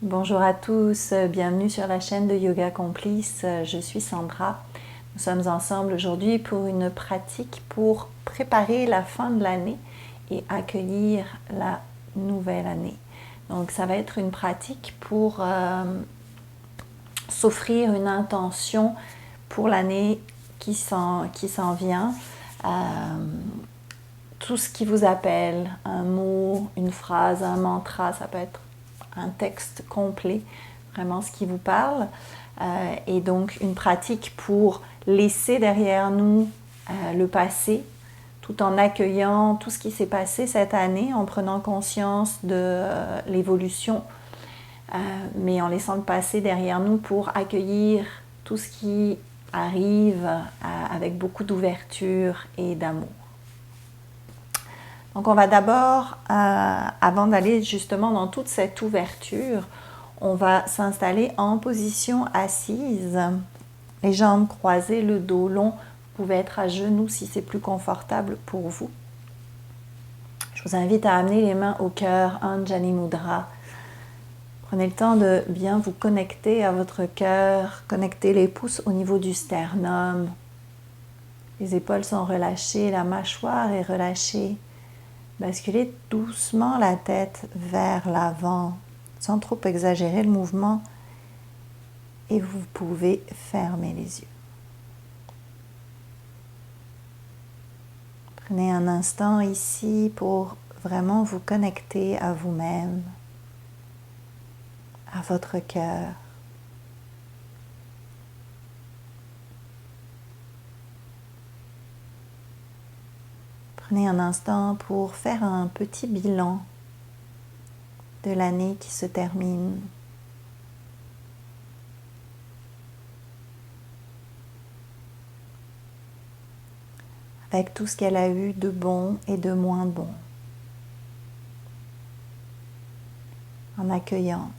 Bonjour à tous, bienvenue sur la chaîne de Yoga Complice, je suis Sandra. Nous sommes ensemble aujourd'hui pour une pratique pour préparer la fin de l'année et accueillir la nouvelle année. Donc ça va être une pratique pour s'offrir une intention pour l'année qui s'en vient. Tout ce qui vous appelle, un mot, une phrase, un mantra, ça peut être un texte complet, vraiment ce qui vous parle. Et donc une pratique pour laisser derrière nous le passé, tout en accueillant tout ce qui s'est passé cette année, en prenant conscience de l'évolution, mais en laissant le passé derrière nous pour accueillir tout ce qui arrive avec beaucoup d'ouverture et d'amour. Donc on va d'abord, avant d'aller justement dans toute cette ouverture, on va s'installer en position assise, les jambes croisées, le dos long. Vous pouvez être à genoux si c'est plus confortable pour vous. Je vous invite à amener les mains au cœur, Anjali Mudra. Prenez le temps de bien vous connecter à votre cœur, connecter les pouces au niveau du sternum. Les épaules sont relâchées, la mâchoire est relâchée. Basculez doucement la tête vers l'avant, sans trop exagérer le mouvement, et vous pouvez fermer les yeux. Prenez un instant ici pour vraiment vous connecter à vous-même, à votre cœur. Prenez un instant pour faire un petit bilan de l'année qui se termine. Avec tout ce qu'elle a eu de bon et de moins bon. En accueillant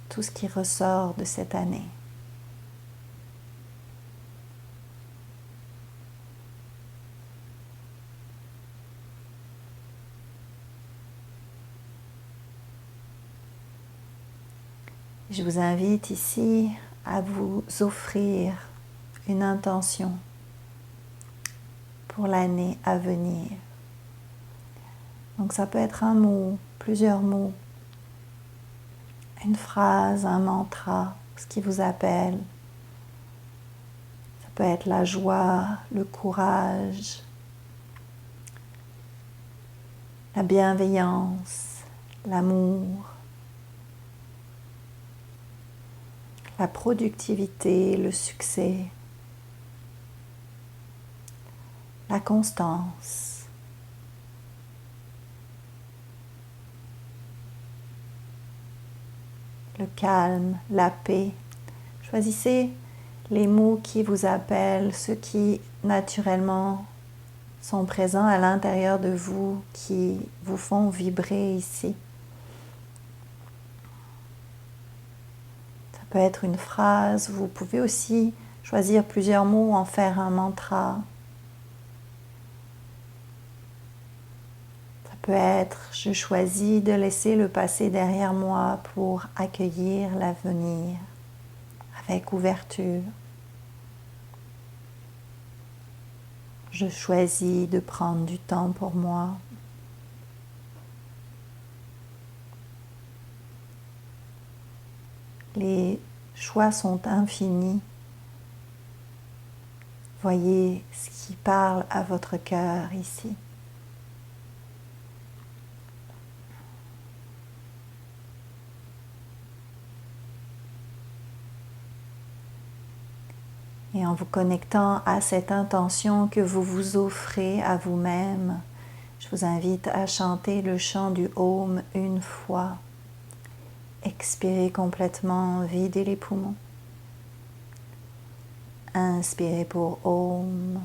tout ce qui ressort de cette année. Je vous invite ici à vous offrir une intention pour l'année à venir. Donc ça peut être un mot, plusieurs mots, une phrase, un mantra, ce qui vous appelle. Ça peut être la joie, le courage, la bienveillance, l'amour, la productivité, le succès, la constance, le calme, la paix. Choisissez les mots qui vous appellent, ceux qui naturellement sont présents à l'intérieur de vous, qui vous font vibrer ici. Ça peut être une phrase, vous pouvez aussi choisir plusieurs mots, en faire un mantra. Ça peut être « Je choisis de laisser le passé derrière moi pour accueillir l'avenir avec ouverture. Je choisis de prendre du temps pour moi. » Les choix sont infinis. Voyez ce qui parle à votre cœur ici. Et en vous connectant à cette intention que vous vous offrez à vous-même, je vous invite à chanter le chant du Om une fois. Expirez complètement, videz les poumons. Inspirez pour Om.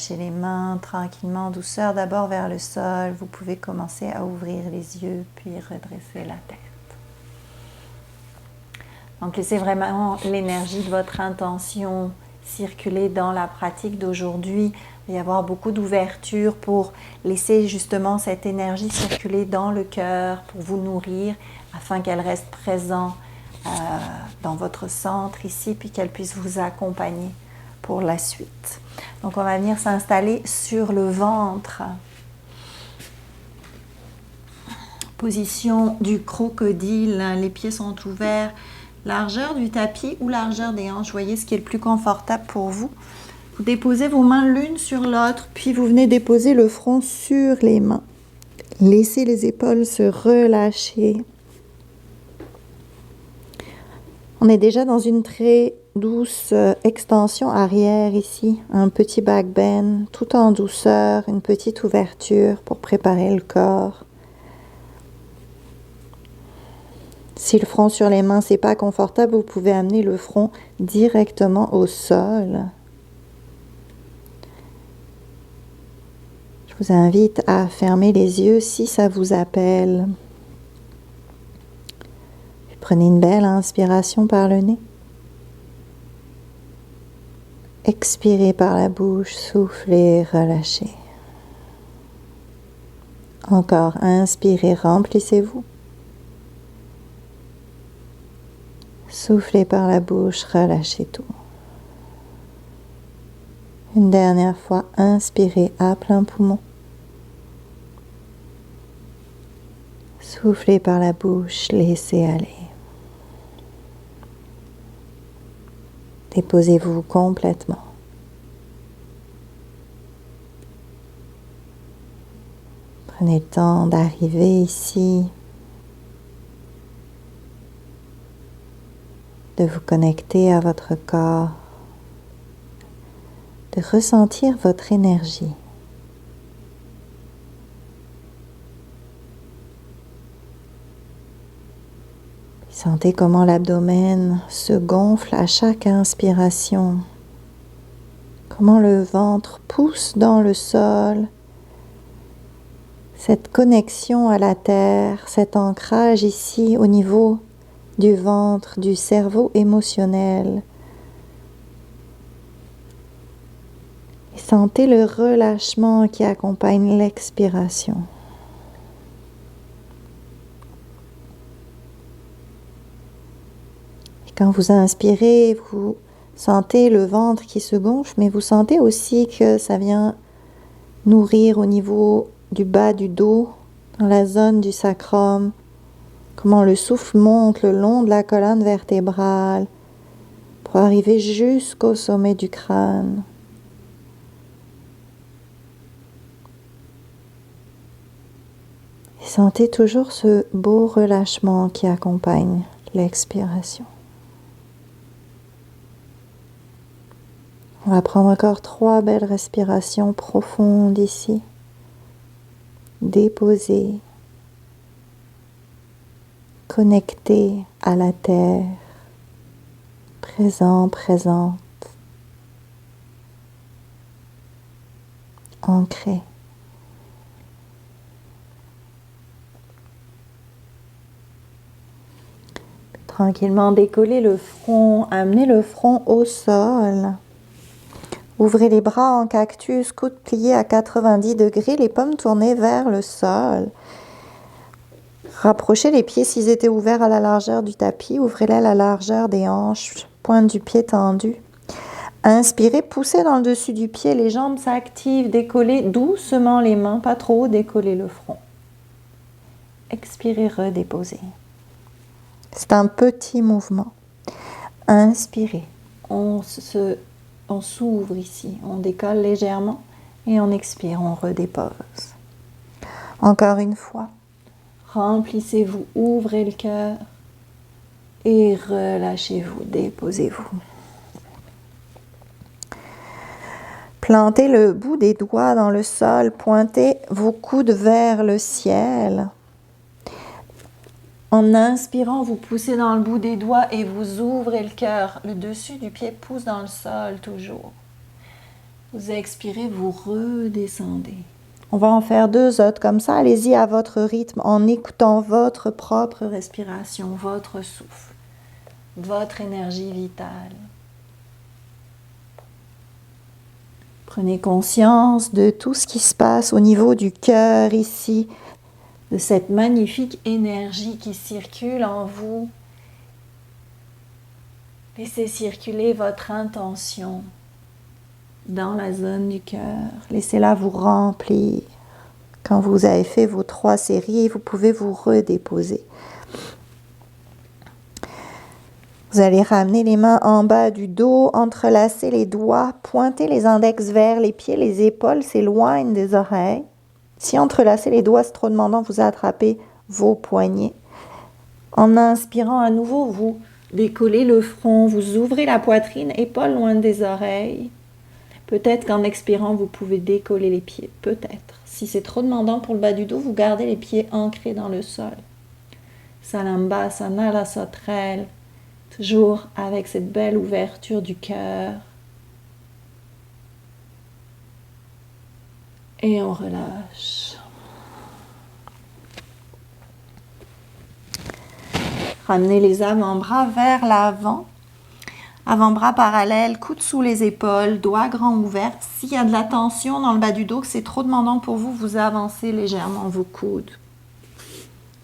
relâchez les mains tranquillement, en douceur, d'abord vers le sol. Vous pouvez commencer à ouvrir les yeux, puis redresser la tête. Donc, laissez vraiment l'énergie de votre intention circuler dans la pratique d'aujourd'hui. Il va y avoir beaucoup d'ouverture pour laisser justement cette énergie circuler dans le cœur, pour vous nourrir, afin qu'elle reste présente dans votre centre ici, puis qu'elle puisse vous accompagner pour la suite. Donc, on va venir s'installer sur le ventre. Position du crocodile, les pieds sont ouverts. Largeur du tapis ou largeur des hanches, voyez ce qui est le plus confortable pour vous. Vous déposez vos mains l'une sur l'autre, puis vous venez déposer le front sur les mains. Laissez les épaules se relâcher. On est déjà dans une très douce extension arrière ici, un petit back bend, tout en douceur, une petite ouverture pour préparer le corps. Si le front sur les mains, c'est pas confortable, vous pouvez amener le front directement au sol. Je vous invite à fermer les yeux si ça vous appelle. Puis prenez une belle inspiration par le nez. Expirez par la bouche, soufflez, relâchez. Encore, inspirez, remplissez-vous. Soufflez par la bouche, relâchez tout. Une dernière fois, inspirez à plein poumon. Soufflez par la bouche, laissez aller. Déposez-vous complètement. Prenez le temps d'arriver ici, de vous connecter à votre corps, de ressentir votre énergie. Sentez comment l'abdomen se gonfle à chaque inspiration, comment le ventre pousse dans le sol, cette connexion à la terre, cet ancrage ici au niveau du ventre, du cerveau émotionnel. Et sentez le relâchement qui accompagne l'expiration. Et quand vous inspirez, vous sentez le ventre qui se gonfle, mais vous sentez aussi que ça vient nourrir au niveau du bas du dos, dans la zone du sacrum. Comment le souffle monte le long de la colonne vertébrale pour arriver jusqu'au sommet du crâne. Et sentez toujours ce beau relâchement qui accompagne l'expiration. On va prendre encore 3 belles respirations profondes ici. Déposez. Connecté à la terre, présent, présente, ancré. Tranquillement décollez le front, amenez le front au sol. Ouvrez les bras en cactus, coudes pliés à 90 degrés, les paumes tournées vers le sol. Rapprochez les pieds s'ils étaient ouverts à la largeur du tapis. Ouvrez-les à la largeur des hanches, pointe du pied tendu. Inspirez, poussez dans le dessus du pied, les jambes s'activent, décollez doucement les mains, pas trop, décollez le front. Expirez, redéposez. C'est un petit mouvement. Inspirez, on s'ouvre ici, on décolle légèrement et on expire, on redépose. Encore une fois. Remplissez-vous, ouvrez le cœur et relâchez-vous, déposez-vous. Plantez le bout des doigts dans le sol, pointez vos coudes vers le ciel. En inspirant, vous poussez dans le bout des doigts et vous ouvrez le cœur. Le dessus du pied pousse dans le sol toujours. Vous expirez, vous redescendez. On va en faire 2 autres comme ça. Allez-y à votre rythme en écoutant votre propre respiration, votre souffle, votre énergie vitale. Prenez conscience de tout ce qui se passe au niveau du cœur ici, de cette magnifique énergie qui circule en vous. Laissez circuler votre intention dans la zone du cœur. Laissez-la vous remplir. Quand vous avez fait vos 3 séries, vous pouvez vous redéposer. Vous allez ramener les mains en bas du dos, entrelacer les doigts, pointer les index vers les pieds, les épaules s'éloignent des oreilles. Si entrelacer les doigts, c'est trop demandant, vous attrapez vos poignets. En inspirant à nouveau, vous décollez le front, vous ouvrez la poitrine, épaules loin des oreilles. Peut-être qu'en expirant, vous pouvez décoller les pieds, peut-être. Si c'est trop demandant pour le bas du dos, vous gardez les pieds ancrés dans le sol. Salambhasana, la sauterelle. Toujours avec cette belle ouverture du cœur. Et on relâche. Ramenez les avant-bras vers l'avant. Avant-bras parallèles, coude sous les épaules, doigts grands ouverts. S'il y a de la tension dans le bas du dos, que c'est trop demandant pour vous, vous avancez légèrement vos coudes.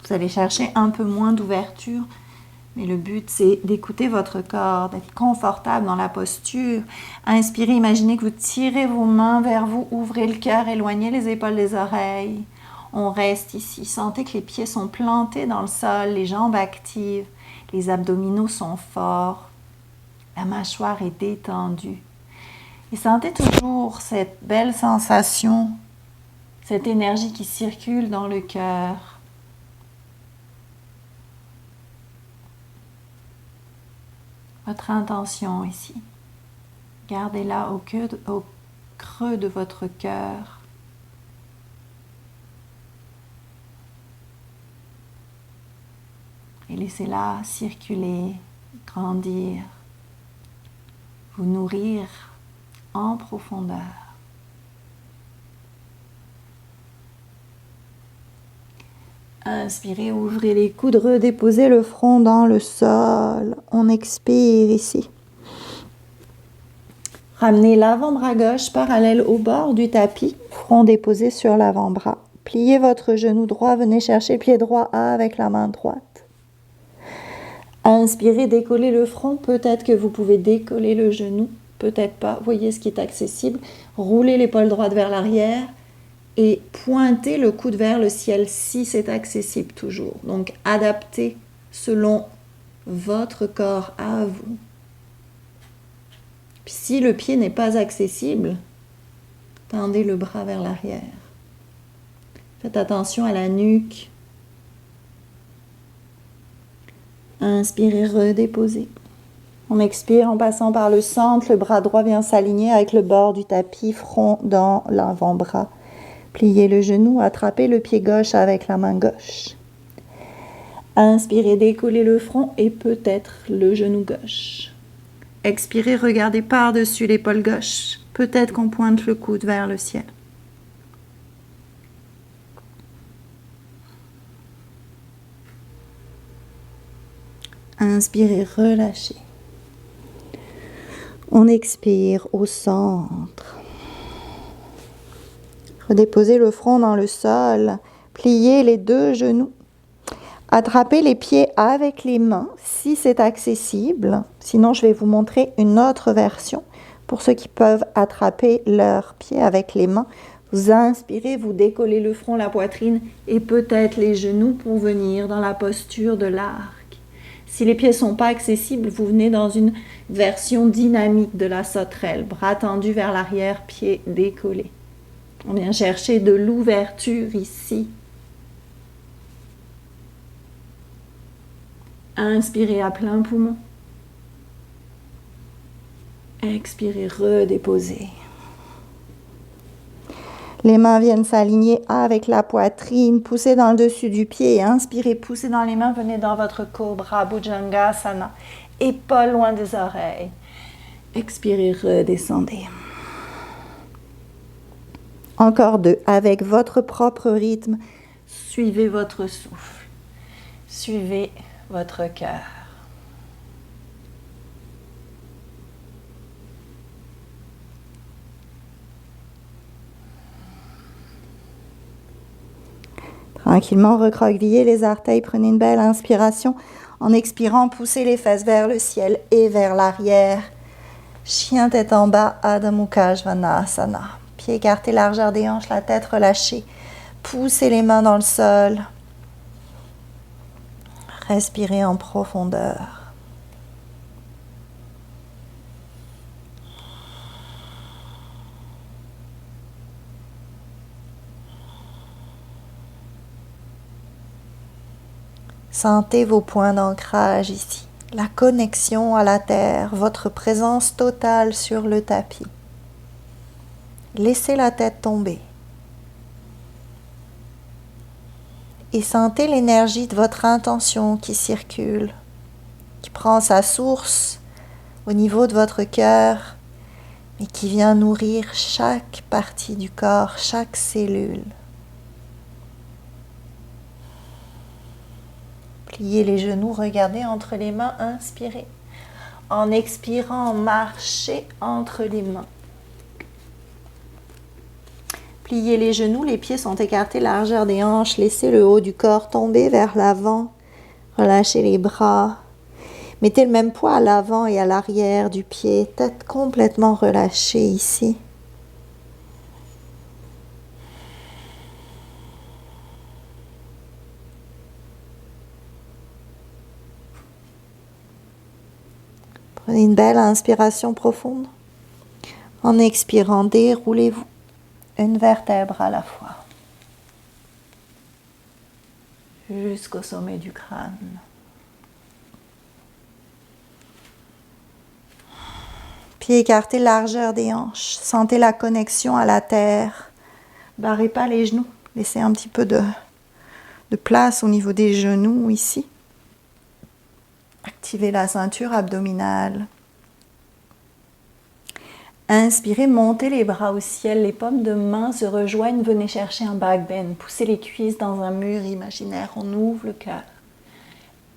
Vous allez chercher un peu moins d'ouverture. Mais le but, c'est d'écouter votre corps, d'être confortable dans la posture. Inspirez, imaginez que vous tirez vos mains vers vous, ouvrez le cœur, éloignez les épaules des oreilles. On reste ici. Sentez que les pieds sont plantés dans le sol, les jambes actives, les abdominaux sont forts, la mâchoire est détendue. Et sentez toujours cette belle sensation, cette énergie qui circule dans le cœur. Votre intention ici, gardez-la au creux de votre cœur. Et laissez-la circuler, grandir, vous nourrir en profondeur. Inspirez, ouvrez les coudes, redéposez le front dans le sol. On expire ici. Ramenez l'avant-bras gauche parallèle au bord du tapis, front déposé sur l'avant-bras. Pliez votre genou droit, venez chercher le pied droit avec la main droite. Inspirez, décollez le front. Peut-être que vous pouvez décoller le genou, peut-être pas. Voyez ce qui est accessible. Roulez l'épaule droite vers l'arrière. Et pointez le coude vers le ciel si c'est accessible toujours. Donc, adaptez selon votre corps à vous. Puis, si le pied n'est pas accessible, tendez le bras vers l'arrière. Faites attention à la nuque. Inspirez, redéposez. On expire en passant par le centre. Le bras droit vient s'aligner avec le bord du tapis, front dans l'avant-bras. Pliez le genou, attrapez le pied gauche avec la main gauche. Inspirez, décollez le front et peut-être le genou gauche. Expirez, regardez par-dessus l'épaule gauche. Peut-être qu'on pointe le coude vers le ciel. Inspirez, relâchez. On expire au centre. Redéposez le front dans le sol, pliez les 2 genoux, attrapez les pieds avec les mains si c'est accessible. Sinon, je vais vous montrer une autre version pour ceux qui peuvent attraper leurs pieds avec les mains. Vous inspirez, vous décollez le front, la poitrine et peut-être les genoux pour venir dans la posture de l'arc. Si les pieds ne sont pas accessibles, vous venez dans une version dynamique de la sauterelle, bras tendus vers l'arrière, pieds décollés. On vient chercher de l'ouverture ici. Inspirez à plein poumon. Expirez, redéposez. Les mains viennent s'aligner avec la poitrine, poussez dans le dessus du pied. Inspirez, poussez dans les mains, venez dans votre cobra, Bhujangasana. Épaules loin des oreilles. Expirez, redescendez. Encore 2. Avec votre propre rythme, suivez votre souffle. Suivez votre cœur. Tranquillement, recroquevillez les orteils. Prenez une belle inspiration. En expirant, poussez les fesses vers le ciel et vers l'arrière. Chien tête en bas, Adho Mukha Svanasana. Pieds écartés, largeur des hanches, la tête relâchée. Poussez les mains dans le sol. Respirez en profondeur. Sentez vos points d'ancrage ici, la connexion à la terre, votre présence totale sur le tapis. Laissez la tête tomber. Et sentez l'énergie de votre intention qui circule, qui prend sa source au niveau de votre cœur, mais qui vient nourrir chaque partie du corps, chaque cellule. Pliez les genoux, regardez entre les mains, inspirez. En expirant, marchez entre les mains. Pliez les genoux, les pieds sont écartés, largeur des hanches. Laissez le haut du corps tomber vers l'avant. Relâchez les bras. Mettez le même poids à l'avant et à l'arrière du pied. Tête complètement relâchée ici. Prenez une belle inspiration profonde. En expirant, déroulez-vous une vertèbre à la fois jusqu'au sommet du crâne. Pieds écartés, largeur des hanches. Sentez la connexion à la terre. Barrez pas les genoux. Laissez un petit peu de place au niveau des genoux ici. Activez la ceinture abdominale. Inspirez, montez les bras au ciel, les paumes de main se rejoignent, venez chercher un back bend. Poussez les cuisses dans un mur imaginaire, on ouvre le cœur.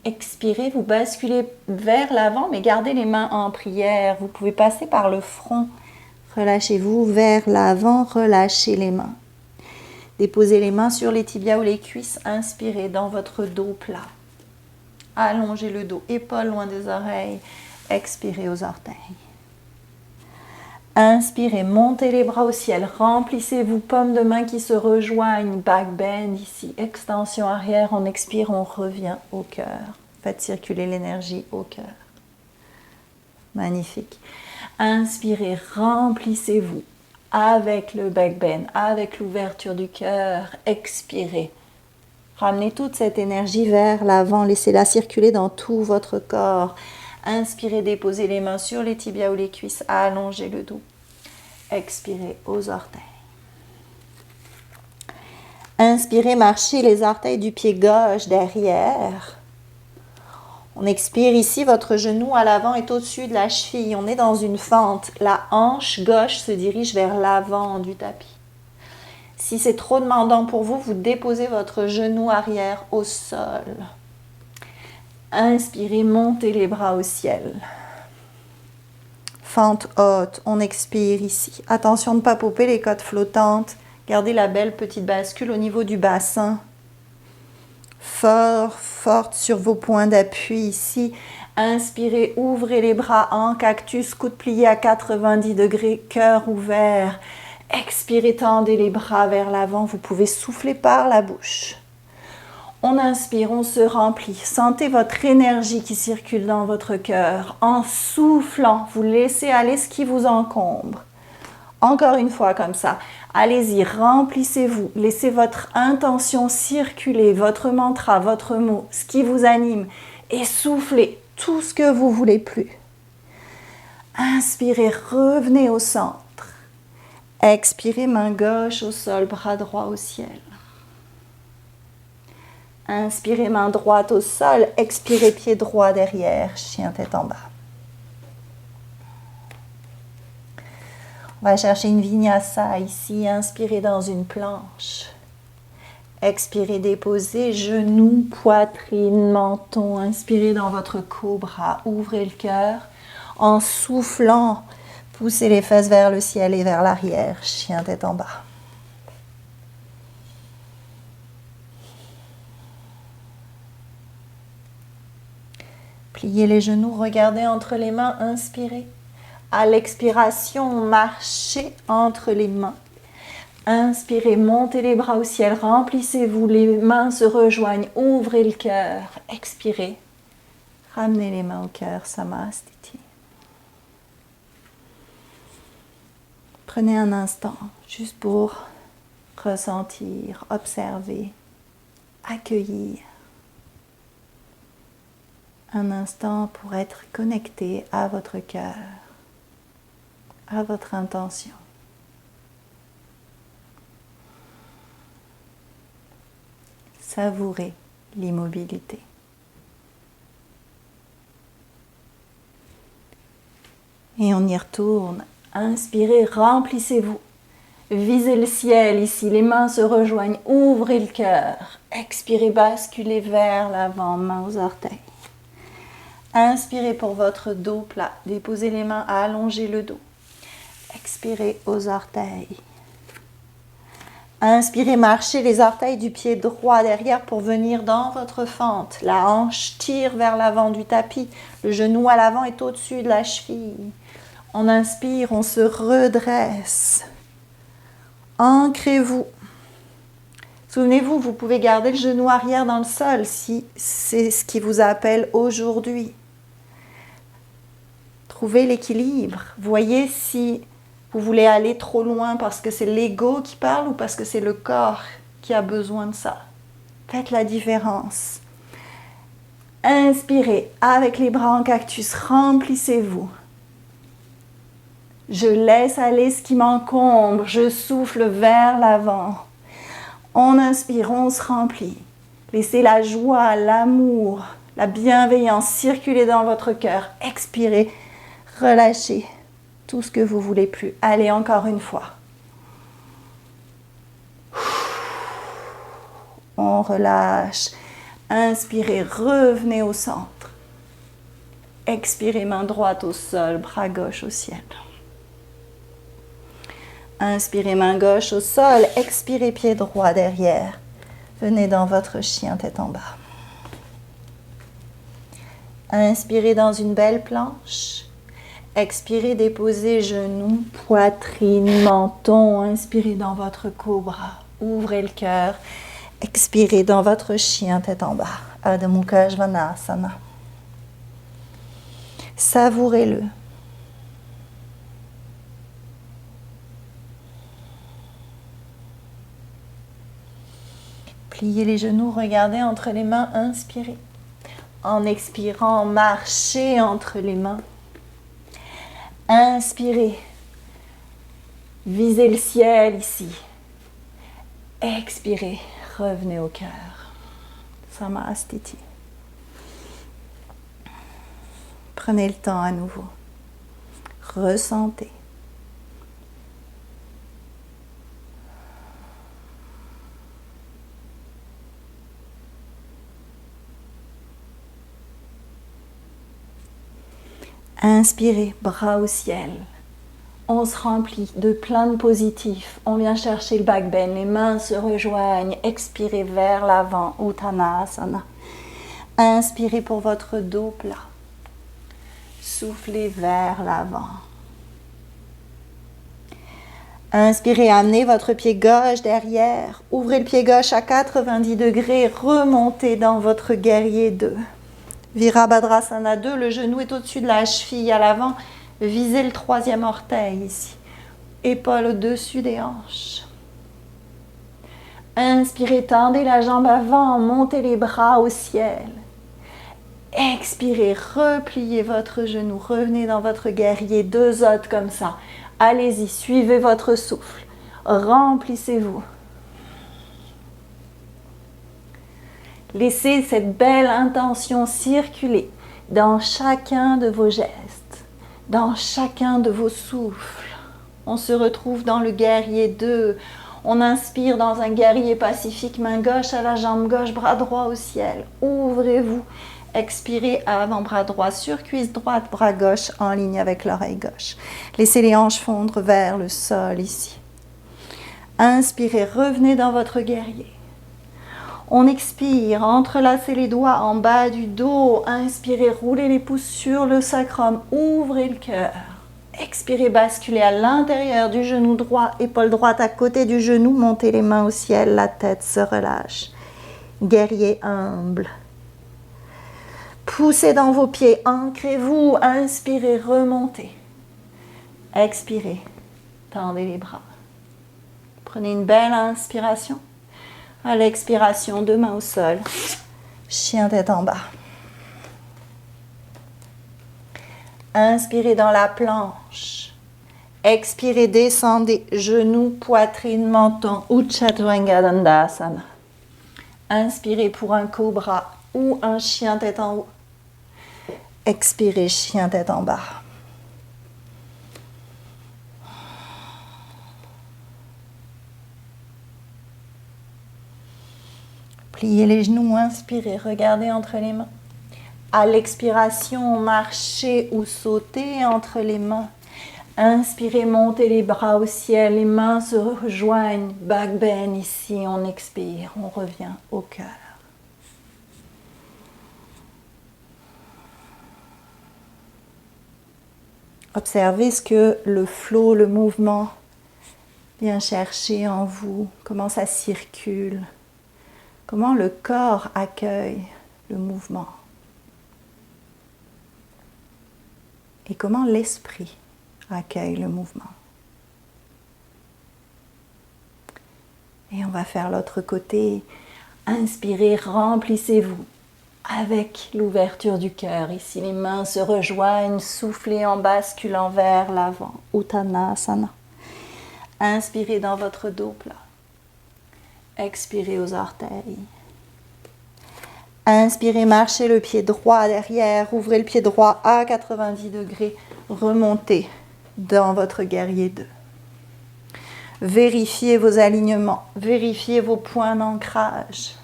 Expirez, vous basculez vers l'avant, mais gardez les mains en prière. Vous pouvez passer par le front. Relâchez-vous vers l'avant, relâchez les mains. Déposez les mains sur les tibias ou les cuisses. Inspirez dans votre dos plat. Allongez le dos, épaules loin des oreilles. Expirez aux orteils. Inspirez, montez les bras au ciel. Remplissez-vous, paumes de main qui se rejoignent. Back bend ici, extension arrière. On expire, on revient au cœur. Faites circuler l'énergie au cœur. Magnifique. Inspirez, remplissez-vous avec le back bend, avec l'ouverture du cœur. Expirez. Ramenez toute cette énergie vers l'avant. Laissez-la circuler dans tout votre corps. Inspirez, déposez les mains sur les tibias ou les cuisses. Allongez le dos. Expirez aux orteils. Inspirez, marchez les orteils du pied gauche derrière. On expire ici, votre genou à l'avant est au-dessus de la cheville. On est dans une fente. La hanche gauche se dirige vers l'avant du tapis. Si c'est trop demandant pour vous, vous déposez votre genou arrière au sol. Inspirez, montez les bras au ciel. Fente haute, on expire ici. Attention de ne pas popper les côtes flottantes. Gardez la belle petite bascule au niveau du bassin. Forte sur vos points d'appui ici. Inspirez, ouvrez les bras en cactus, coude plié à 90 degrés, cœur ouvert. Expirez, tendez les bras vers l'avant. Vous pouvez souffler par la bouche. On inspire, on se remplit. Sentez votre énergie qui circule dans votre cœur. En soufflant, vous laissez aller ce qui vous encombre. Encore une fois comme ça. Allez-y, remplissez-vous. Laissez votre intention circuler, votre mantra, votre mot, ce qui vous anime. Et soufflez tout ce que vous voulez plus. Inspirez, revenez au centre. Expirez, main gauche au sol, bras droit au ciel. Inspirez, main droite au sol. Expirez, pied droit derrière, chien tête en bas. On va chercher une vinyasa ici. Inspirez dans une planche. Expirez, déposez genoux, poitrine, menton. Inspirez dans votre cobra. Ouvrez le cœur. En soufflant, poussez les fesses vers le ciel et vers l'arrière. Chien tête en bas. Pliez les genoux, regardez entre les mains, inspirez. À l'expiration, marchez entre les mains. Inspirez, montez les bras au ciel, remplissez-vous, les mains se rejoignent, ouvrez le cœur. Expirez, ramenez les mains au cœur, Samastiti. Prenez un instant juste pour ressentir, observer, accueillir. Un instant pour être connecté à votre cœur, à votre intention. Savourez l'immobilité. Et on y retourne. Inspirez, remplissez-vous. Visez le ciel ici, les mains se rejoignent, ouvrez le cœur. Expirez, basculez vers l'avant, mains aux orteils. Inspirez pour votre dos plat. Déposez les mains à allonger le dos. Expirez aux orteils. Inspirez, marchez les orteils du pied droit derrière pour venir dans votre fente. La hanche tire vers l'avant du tapis. Le genou à l'avant est au-dessus de la cheville. On inspire, on se redresse. Ancrez-vous. Souvenez-vous, vous pouvez garder le genou arrière dans le sol si c'est ce qui vous appelle aujourd'hui. Trouvez l'équilibre. Voyez si vous voulez aller trop loin parce que c'est l'ego qui parle ou parce que c'est le corps qui a besoin de ça. Faites la différence. Inspirez avec les bras en cactus, remplissez-vous. Je laisse aller ce qui m'encombre, je souffle vers l'avant. On inspire, on se remplit. Laissez la joie, l'amour, la bienveillance circuler dans votre cœur. Expirez, relâchez tout ce que vous voulez plus. Allez, encore une fois. On relâche. Inspirez, revenez au centre. Expirez, main droite au sol, bras gauche au ciel. Inspirez, main gauche au sol. Expirez, pied droit derrière. Venez dans votre chien tête en bas. Inspirez dans une belle planche. Expirez, déposez genoux, poitrine, menton. Inspirez dans votre cobra. Ouvrez le cœur. Expirez dans votre chien tête en bas. Adho Mukha Svanasana. Savourez-le. Pliez les genoux, regardez entre les mains, inspirez. En expirant, marchez entre les mains. Inspirez. Visez le ciel ici. Expirez, revenez au cœur. Samastiti. Prenez le temps à nouveau. Ressentez. Inspirez, bras au ciel. On se remplit de plein de positifs. On vient chercher le back bend, les mains se rejoignent. Expirez vers l'avant, Uttanasana. Inspirez pour votre dos plat. Soufflez vers l'avant. Inspirez, amenez votre pied gauche derrière. Ouvrez le pied gauche à 90 degrés. Remontez dans votre guerrier 2. Virabhadrasana 2, le genou est au-dessus de la cheville à l'avant. Visez le troisième orteil ici. Épaule au-dessus des hanches. Inspirez, tendez la jambe avant, montez les bras au ciel. Expirez, repliez votre genou, revenez dans votre guerrier, 2 autres comme ça. Allez-y, suivez votre souffle. Remplissez-vous. Laissez cette belle intention circuler dans chacun de vos gestes, dans chacun de vos souffles. On se retrouve dans le guerrier 2. On inspire dans un guerrier pacifique, main gauche à la jambe gauche, bras droit au ciel. Ouvrez-vous. Expirez, avant-bras droit sur cuisse droite, bras gauche en ligne avec l'oreille gauche. Laissez les hanches fondre vers le sol ici. Inspirez, revenez dans votre guerrier. On expire, entrelacez les doigts en bas du dos. Inspirez, roulez les pouces sur le sacrum, ouvrez le cœur. Expirez, basculez à l'intérieur du genou droit, épaule droite à côté du genou, montez les mains au ciel, la tête se relâche. Guerrier humble. Poussez dans vos pieds, ancrez-vous, inspirez, remontez. Expirez, tendez les bras. Prenez une belle inspiration. À l'expiration, deux mains au sol. Chien tête en bas. Inspirez dans la planche. Expirez, descendez, genoux, poitrine, menton, Utchaturanga Dandasana. Inspirez pour un cobra ou un chien tête en haut. Expirez, chien tête en bas. Pliez les genoux, inspirez, regardez entre les mains. À l'expiration, marchez ou sautez entre les mains. Inspirez, montez les bras au ciel, les mains se rejoignent. Back bend ici, on expire, on revient au cœur. Observez ce que le flot, le mouvement vient chercher en vous, comment ça circule, comment le corps accueille le mouvement et comment l'esprit accueille le mouvement. Et on va faire l'autre côté. Inspirez, remplissez-vous avec l'ouverture du cœur. Ici, les mains se rejoignent, soufflez en basculant vers l'avant. Uttanasana. Inspirez dans votre dos plat. Expirez aux orteils. Inspirez, marchez le pied droit derrière. Ouvrez le pied droit à 90 degrés. Remontez dans votre guerrier 2. Vérifiez vos alignements. Vérifiez vos points d'ancrage.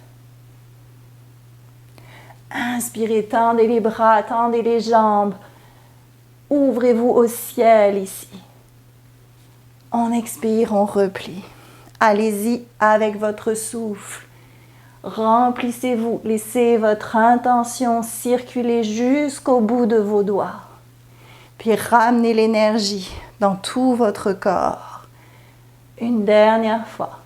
Inspirez, tendez les bras, tendez les jambes. Ouvrez-vous au ciel ici. On expire, on replie. Allez-y avec votre souffle. Remplissez-vous. Laissez votre intention circuler jusqu'au bout de vos doigts. Puis ramenez l'énergie dans tout votre corps. Une dernière fois.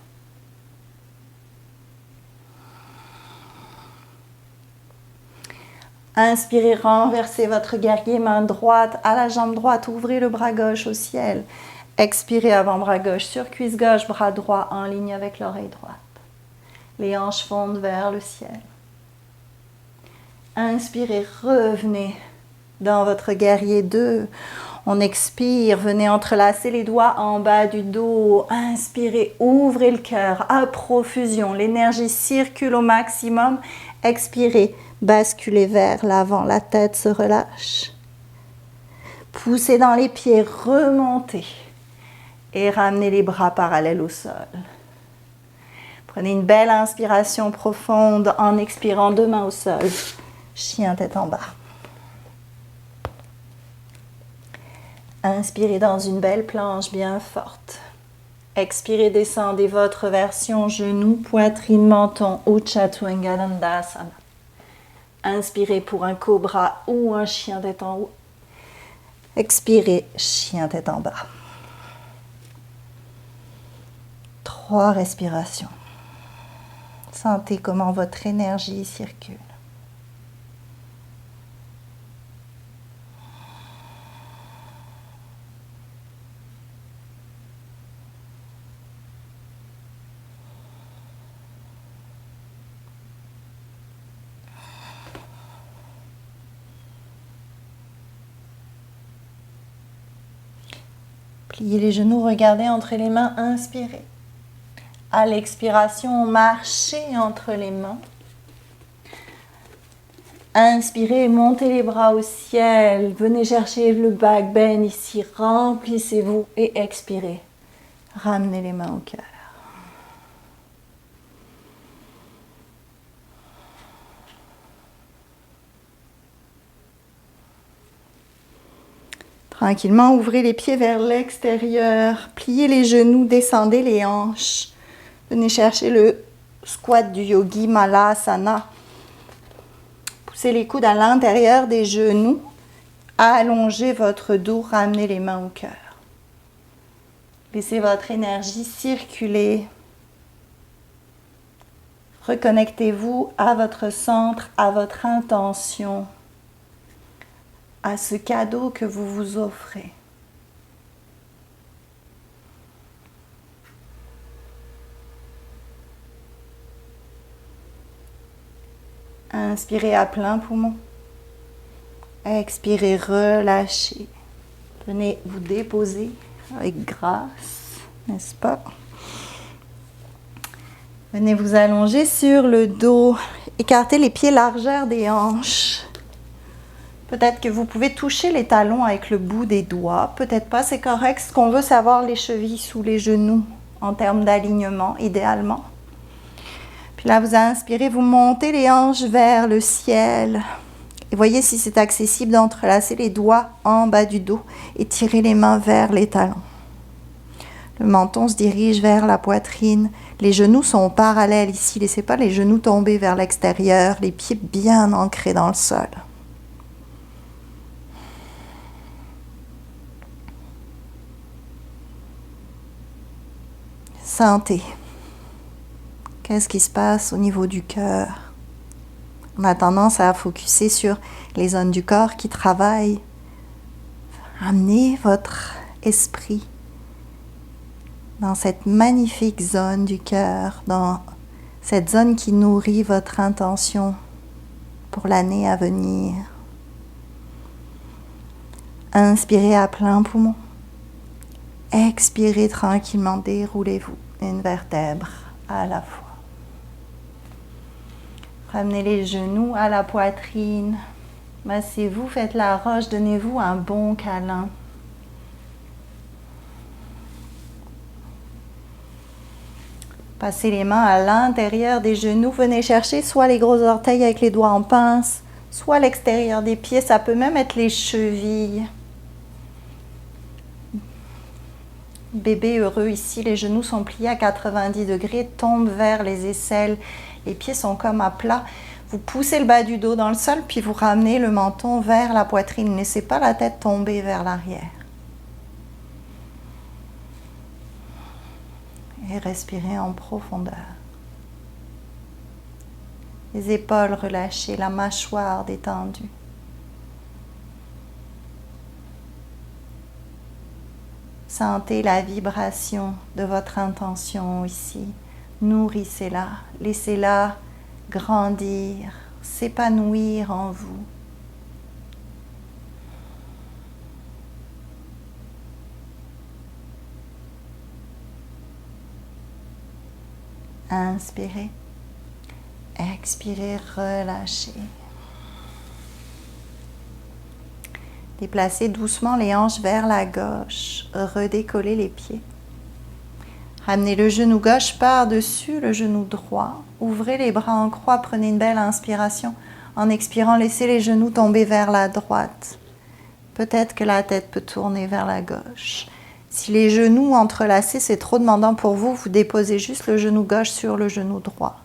Inspirez, renversez votre guerrier, main droite à la jambe droite, ouvrez le bras gauche au ciel. Expirez, avant-bras gauche sur cuisse gauche, bras droit en ligne avec l'oreille droite. Les hanches fondent vers le ciel. Inspirez, revenez dans votre guerrier 2. On expire, venez entrelacer les doigts en bas du dos. Inspirez, ouvrez le cœur à profusion. L'énergie circule au maximum. Expirez, basculez vers l'avant. La tête se relâche. Poussez dans les pieds, remontez. Et ramenez les bras parallèles au sol. Prenez une belle inspiration profonde en expirant, deux mains au sol. Chien tête en bas. Inspirez dans une belle planche bien forte. Expirez, descendez votre version genou, poitrine, menton, Utchaturanga Dandasana. Inspirez pour un cobra ou un chien tête en haut. Expirez, chien tête en bas. 3 respirations. Sentez comment votre énergie circule. Pliez les genoux, regardez entre les mains, inspirez. À l'expiration, marchez entre les mains. Inspirez, montez les bras au ciel. Venez chercher le back bend ici. Remplissez-vous et expirez. Ramenez les mains au cœur. Tranquillement, ouvrez les pieds vers l'extérieur. Pliez les genoux, descendez les hanches. Venez chercher le squat du yogi, Malasana. Poussez les coudes à l'intérieur des genoux. Allongez votre dos, ramenez les mains au cœur. Laissez votre énergie circuler. Reconnectez-vous à votre centre, à votre intention, à ce cadeau que vous vous offrez. Inspirez à plein poumon. Expirez, relâchez. Venez vous déposer avec grâce, n'est-ce pas? Venez vous allonger sur le dos. Écartez les pieds largeur des hanches. Peut-être que vous pouvez toucher les talons avec le bout des doigts. Peut-être pas, c'est correct. Ce qu'on veut, c'est avoir les chevilles sous les genoux en termes d'alignement, idéalement. Puis là, vous inspirez, vous montez les hanches vers le ciel. Et voyez si c'est accessible d'entrelacer les doigts en bas du dos et tirer les mains vers les talons. Le menton se dirige vers la poitrine. Les genoux sont parallèles ici. Laissez pas les genoux tomber vers l'extérieur. Les pieds bien ancrés dans le sol. Sentez. Qu'est-ce qui se passe au niveau du cœur? On a tendance à focusser sur les zones du corps qui travaillent. Amenez votre esprit dans cette magnifique zone du cœur, dans cette zone qui nourrit votre intention pour l'année à venir. Inspirez à plein poumon. Expirez tranquillement, déroulez-vous une vertèbre à la fois. Ramenez les genoux à la poitrine. Massez-vous, faites la roche, donnez-vous un bon câlin. Passez les mains à l'intérieur des genoux. Venez chercher soit les gros orteils avec les doigts en pince, soit l'extérieur des pieds. Ça peut même être les chevilles. Bébé heureux ici, les genoux sont pliés à 90 degrés, tombent vers les aisselles. Les pieds sont comme à plat. Vous poussez le bas du dos dans le sol, puis vous ramenez le menton vers la poitrine. Ne laissez pas la tête tomber vers l'arrière. Et respirez en profondeur. Les épaules relâchées, la mâchoire détendue. Sentez la vibration de votre intention ici. Nourrissez-la, laissez-la grandir, s'épanouir en vous. Inspirez, expirez, relâchez. Déplacez doucement les hanches vers la gauche, redécollez les pieds. Ramenez le genou gauche par-dessus le genou droit. Ouvrez les bras en croix, prenez une belle inspiration. En expirant, laissez les genoux tomber vers la droite. Peut-être que la tête peut tourner vers la gauche. Si les genoux entrelacés, c'est trop demandant pour vous, vous déposez juste le genou gauche sur le genou droit.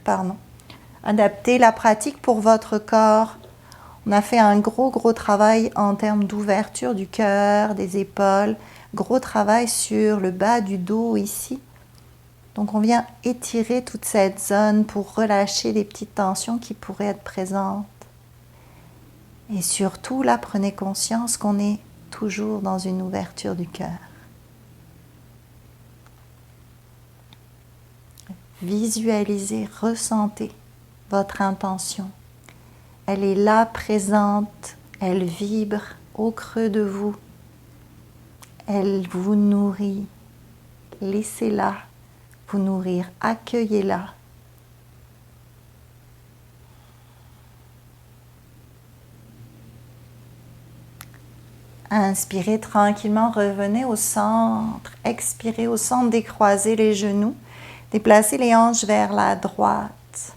Pardon. Adaptez la pratique pour votre corps. On a fait un gros travail en termes d'ouverture du cœur, des épaules. Gros travail sur le bas du dos ici. Donc on vient étirer toute cette zone pour relâcher les petites tensions qui pourraient être présentes. Et surtout, là, prenez conscience qu'on est toujours dans une ouverture du cœur. Visualisez, ressentez votre intention. Elle est là, présente, elle vibre au creux de vous. Elle vous nourrit. Laissez-la vous nourrir, accueillez-la. Inspirez tranquillement, revenez au centre. Expirez au centre, décroisez les genoux. Déplacez les hanches vers la droite.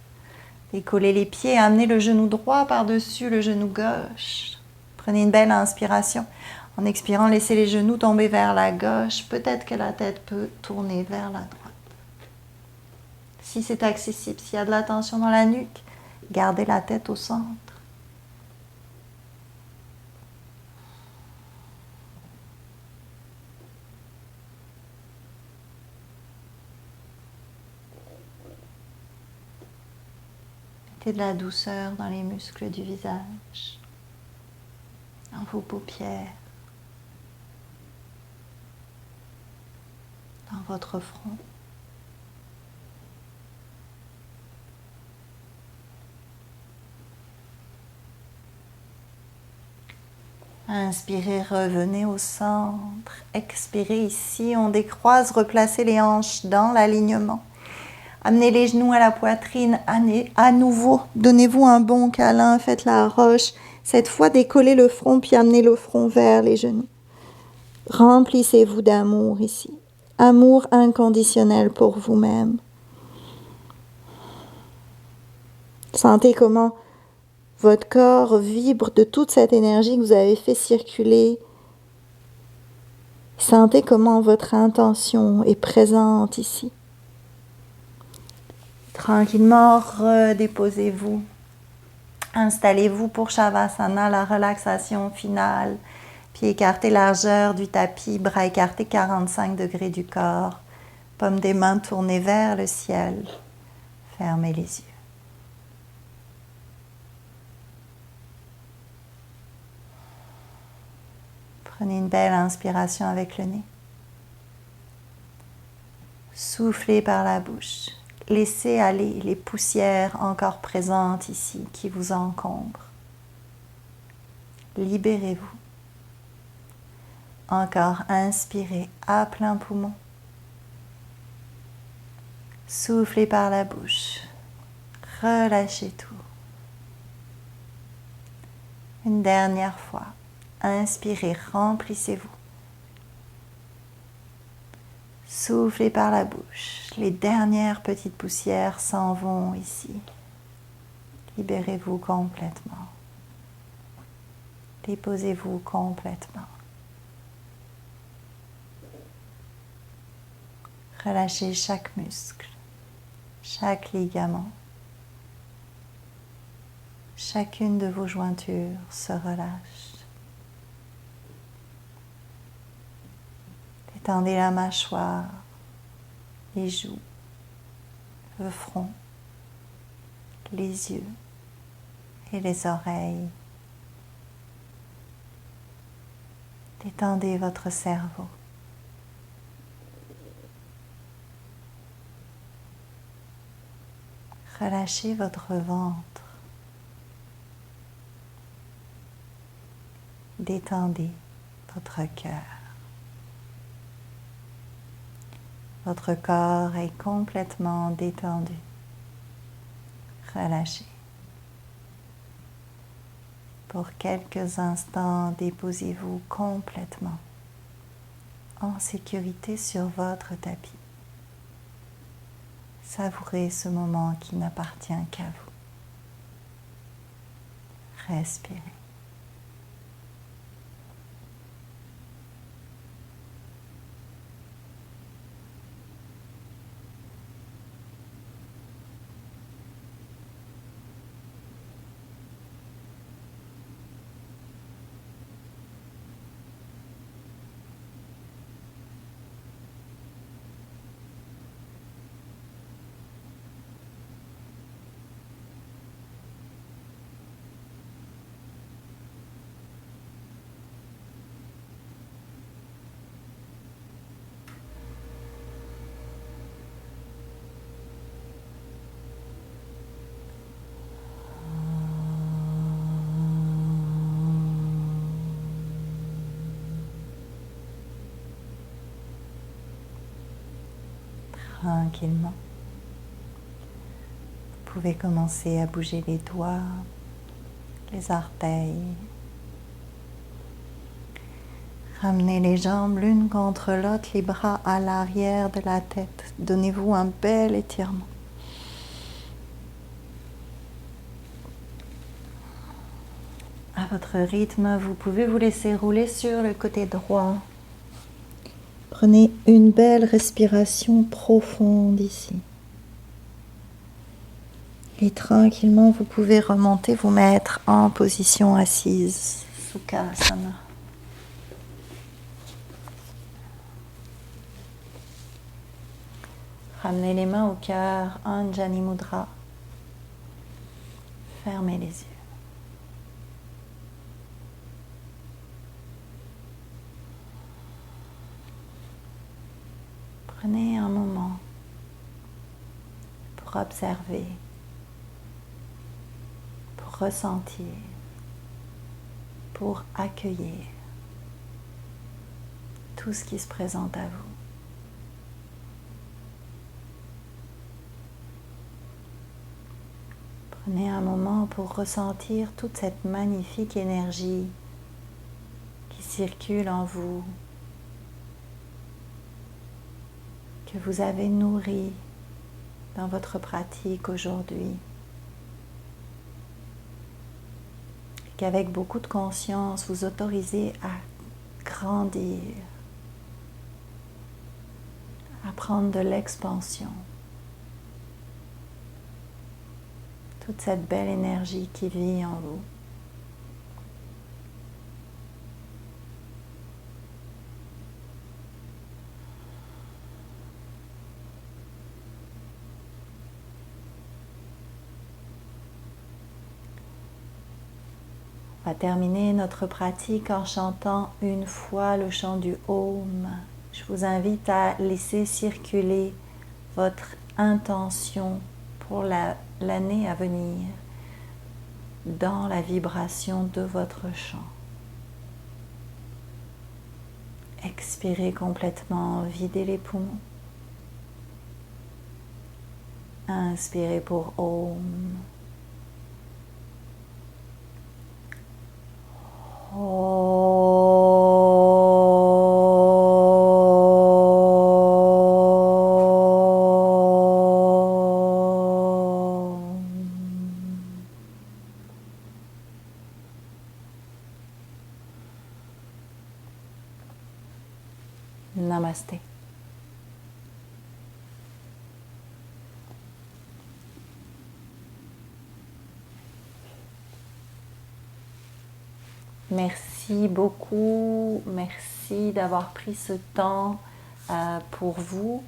Décollez les pieds, amenez le genou droit par-dessus le genou gauche. Prenez une belle inspiration. En expirant, laissez les genoux tomber vers la gauche. Peut-être que la tête peut tourner vers la droite. Si c'est accessible, s'il y a de la tension dans la nuque, gardez la tête au centre. Mettez de la douceur dans les muscles du visage, dans vos paupières, dans votre front. Inspirez, revenez au centre. Expirez ici, on décroise, replacez les hanches dans l'alignement. Amenez les genoux à la poitrine, à nouveau, donnez-vous un bon câlin, faites la roche. Cette fois, décollez le front, puis amenez le front vers les genoux. Remplissez-vous d'amour ici. Amour inconditionnel pour vous-même. Sentez comment votre corps vibre de toute cette énergie que vous avez fait circuler. Sentez comment votre intention est présente ici. Tranquillement, redéposez-vous. Installez-vous pour Shavasana, la relaxation finale. Pieds écartés, largeur du tapis, bras écartés, 45 degrés du corps. Paumes des mains tournées vers le ciel. Fermez les yeux. Prenez une belle inspiration avec le nez. Soufflez par la bouche. Laissez aller les poussières encore présentes ici qui vous encombrent. Libérez-vous. Encore inspirez à plein poumon. Soufflez par la bouche. Relâchez tout. Une dernière fois. Inspirez, remplissez-vous. Soufflez par la bouche. Les dernières petites poussières s'en vont ici. Libérez-vous complètement. Déposez-vous complètement. Relâchez chaque muscle, chaque ligament. Chacune de vos jointures se relâche. Détendez la mâchoire, les joues, le front, les yeux et les oreilles. Détendez votre cerveau. Relâchez votre ventre. Détendez votre cœur. Votre corps est complètement détendu. Relâchez. Pour quelques instants, déposez-vous complètement en sécurité sur votre tapis. Savourez ce moment qui n'appartient qu'à vous. Respirez. Tranquillement. Vous pouvez commencer à bouger les doigts, les orteils. Ramenez les jambes l'une contre l'autre, les bras à l'arrière de la tête. Donnez-vous un bel étirement. À votre rythme, vous pouvez vous laisser rouler sur le côté droit. Prenez une belle respiration profonde ici. Et tranquillement, vous pouvez remonter, vous mettre en position assise, Sukhasana. Ramenez les mains au cœur, Anjani Mudra. Fermez les yeux. Prenez un moment pour observer, pour ressentir, pour accueillir tout ce qui se présente à vous. Prenez un moment pour ressentir toute cette magnifique énergie qui circule en vous, que vous avez nourrie dans votre pratique aujourd'hui. Et qu'avec beaucoup de conscience, vous autorisez à grandir, à prendre de l'expansion. Toute cette belle énergie qui vit en vous. On va terminer notre pratique en chantant une fois le chant du Om. Je vous invite à laisser circuler votre intention pour l'année à venir dans la vibration de votre chant. Expirez complètement, videz les poumons. Inspirez pour Om. Namaste. Merci beaucoup, merci d'avoir pris ce temps pour vous.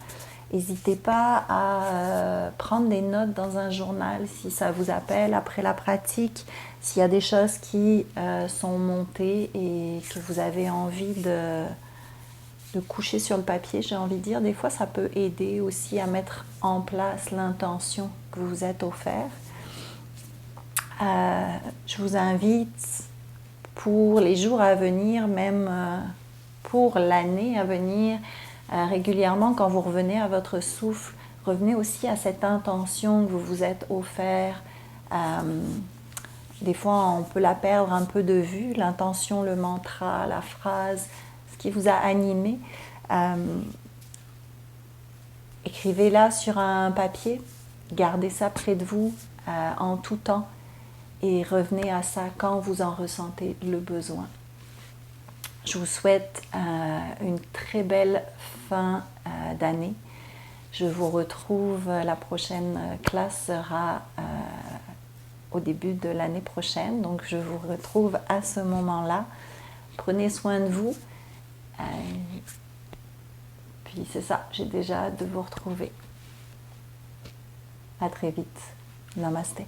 N'hésitez pas à prendre des notes dans un journal si ça vous appelle après la pratique, s'il y a des choses qui sont montées et que vous avez envie de coucher sur le papier, j'ai envie de dire. Des fois, ça peut aider aussi à mettre en place l'intention que vous vous êtes offert. Je vous invite pour les jours à venir, même pour l'année à venir, régulièrement quand vous revenez à votre souffle, revenez aussi à cette intention que vous vous êtes offert. Des fois, on peut la perdre un peu de vue, l'intention, le mantra, la phrase, ce qui vous a animé. Écrivez-la sur un papier, gardez ça près de vous en tout temps et revenez à ça quand vous en ressentez le besoin. Je vous souhaite une très belle fin d'année. Je vous retrouve, la prochaine classe sera au début de l'année prochaine, donc je vous retrouve à ce moment-là. Prenez soin de vous. Puis c'est ça, j'ai déjà hâte de vous retrouver. À très vite. Namasté.